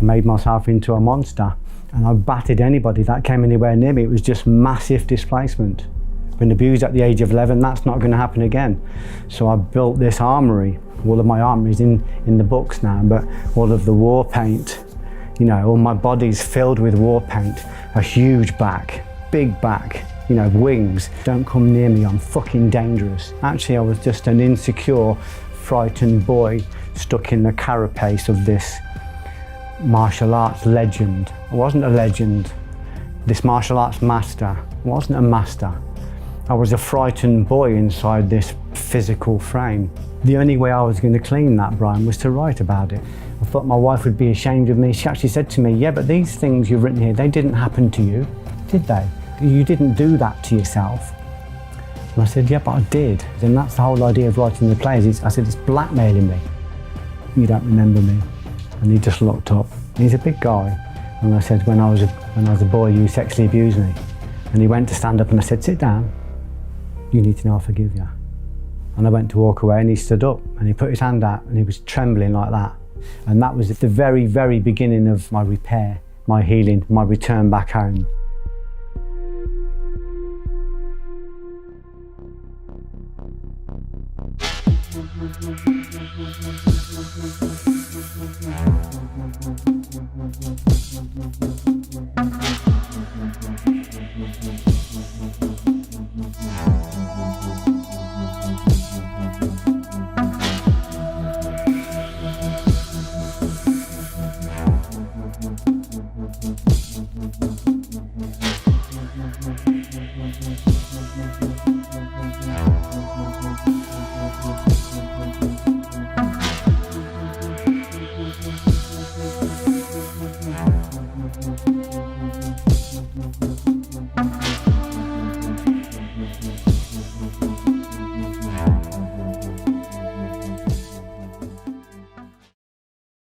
I made myself into a monster, and I battered anybody that came anywhere near me. It was just massive displacement. Been abused at the age of 11, that's not going to happen again. So I built this armory. All of my armory's in the books now, but all of the war paint, you know, all my body's filled with war paint, a huge back, big back, you know, wings. Don't come near me, I'm fucking dangerous. Actually, I was just an insecure, frightened boy stuck in the carapace of this martial arts legend. I wasn't a legend. This martial arts master wasn't a master. I was a frightened boy inside this physical frame. The only way I was going to clean that, Brian, was to write about it. I thought my wife would be ashamed of me. She actually said to me, yeah, but these things you've written here, they didn't happen to you, did they? You didn't do that to yourself. And I said, yeah, but I did. And that's the whole idea of writing the plays. I said, it's blackmailing me. You don't remember me. And he just looked up. He's a big guy. And I said, when I was a boy, you sexually abused me. And he went to stand up and I said, sit down. You need to know I forgive you. And I went to walk away and he stood up and he put his hand out and he was trembling like that. And that was at the very, very beginning of my repair, my healing, my return back home.